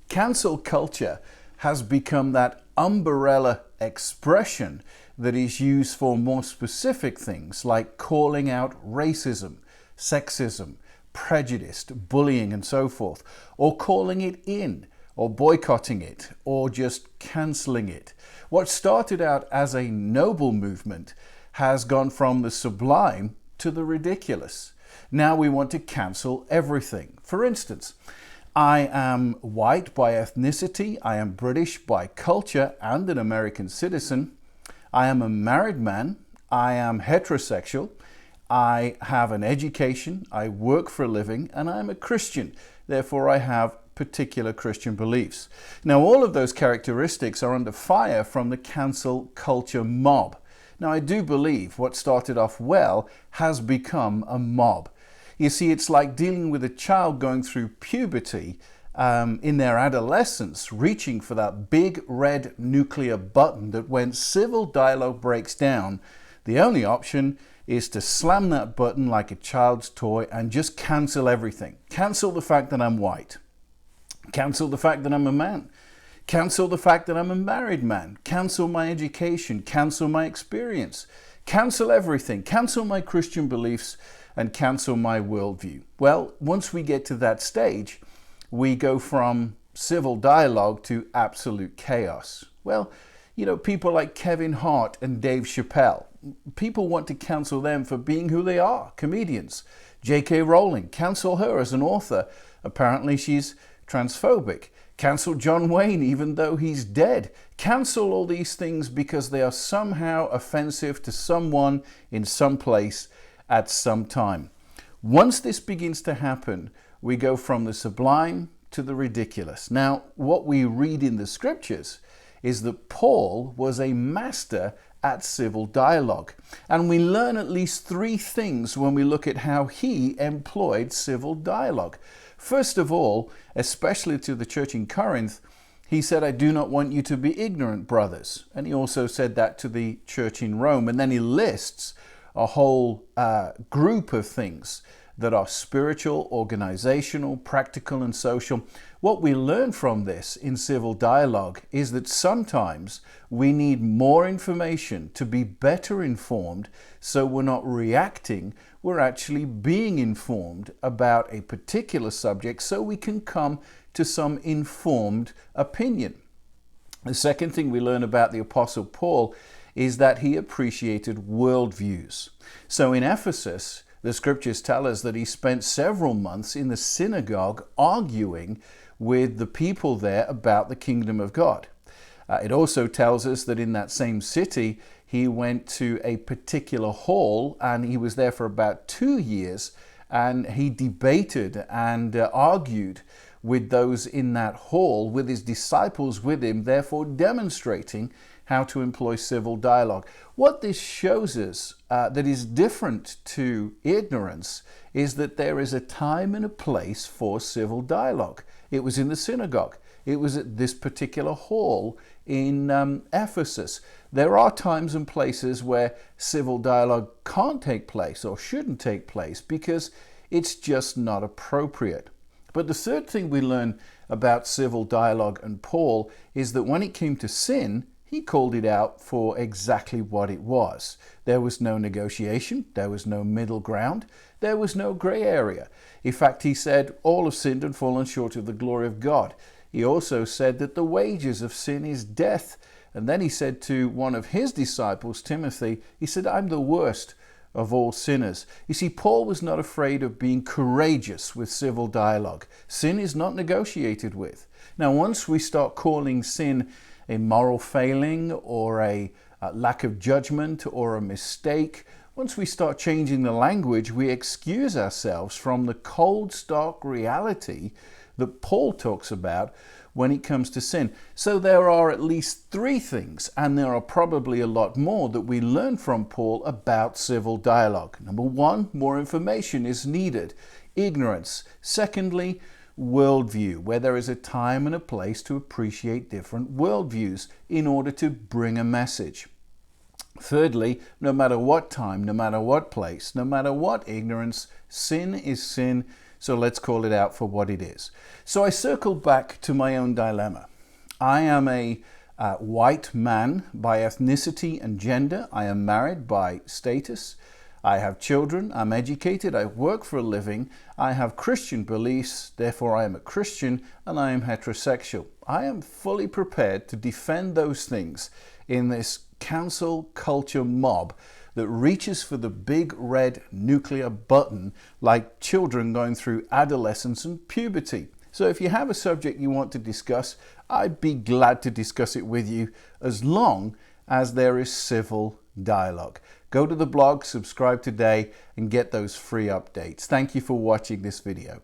Cancel culture has become that umbrella expression that is used for more specific things like calling out racism, sexism, prejudice, bullying, and so forth, or calling it in, or boycotting it, or just cancelling it. What started out as a noble movement has gone from the sublime to the ridiculous. Now we want to cancel everything. For instance, I am white by ethnicity, I am British by culture and an American citizen, I am a married man, I am heterosexual, I have an education, I work for a living, and I'm a Christian. Therefore, I have particular Christian beliefs. Now, all of those characteristics are under fire from the cancel culture mob. Now, I do believe what started off well has become a mob. You see, it's like dealing with a child going through puberty in their adolescence, reaching for that big red nuclear button that when civil dialogue breaks down, the only option is to slam that button like a child's toy and just cancel everything. Cancel the fact that I'm white. Cancel the fact that I'm a man. Cancel the fact that I'm a married man. Cancel my education. Cancel my experience. Cancel everything. Cancel my Christian beliefs and cancel my worldview. Well, once we get to that stage, we go from civil dialogue to absolute chaos. Well, you know, people like Kevin Hart and Dave Chappelle, people want to cancel them for being who they are, comedians. J.K. Rowling, cancel her as an author. Apparently she's transphobic. Cancel John Wayne even though he's dead. Cancel all these things because they are somehow offensive to someone in some place at some time. Once this begins to happen, we go from the sublime to the ridiculous. Now, what we read in the scriptures is that Paul was a master at civil dialogue. And we learn at least three things when we look at how he employed civil dialogue. First of all, especially to the church in Corinth, he said, I do not want you to be ignorant, brothers. And he also said that to the church in Rome. And then he lists a whole group of things that are spiritual, organizational, practical, and social. What we learn from this in civil dialogue is that sometimes we need more information to be better informed, so we're not reacting, we're actually being informed about a particular subject so we can come to some informed opinion. The second thing we learn about the Apostle Paul is that he appreciated worldviews. So in Ephesus, the scriptures tell us that he spent several months in the synagogue arguing with the people there about the kingdom of God. It also tells us that in that same city, he went to a particular hall and he was there for about 2 years, and he debated and argued with those in that hall, with his disciples with him, therefore demonstrating how to employ civil dialogue. What this shows us that is different to ignorance is that there is a time and a place for civil dialogue. It was in the synagogue. It was at this particular hall in Ephesus. There are times and places where civil dialogue can't take place or shouldn't take place because it's just not appropriate. But the third thing we learn about civil dialogue and Paul is that when it came to sin, he called it out for exactly what it was. There was no negotiation, there was no middle ground, there was no gray area. In fact, he said, all have sinned and fallen short of the glory of God. He also said that the wages of sin is death. And then he said to one of his disciples, Timothy, he said, I'm the worst of all sinners. You see, Paul was not afraid of being courageous with civil dialogue. Sin is not negotiated with. Now, once we start calling sin a moral failing or a lack of judgment or a mistake, once we start changing the language, we excuse ourselves from the cold, stark reality that Paul talks about when it comes to sin. So there are at least three things, and there are probably a lot more that we learn from Paul about civil dialogue. Number one, more information is needed. Ignorance. Secondly, worldview, where there is a time and a place to appreciate different worldviews in order to bring a message. Thirdly, no matter what time, no matter what place, no matter what ignorance, sin is sin. So let's call it out for what it is. So I circled back to my own dilemma. I am a white man by ethnicity and gender. I am married by status. I have children. I'm educated. I work for a living. I have Christian beliefs. Therefore, I am a Christian and I am heterosexual. I am fully prepared to defend those things in this cancel culture mob that reaches for the big red nuclear button like children going through adolescence and puberty. So if you have a subject you want to discuss, I'd be glad to discuss it with you as long as there is civil dialogue. Go to the blog, subscribe today, and get those free updates. Thank you for watching this video.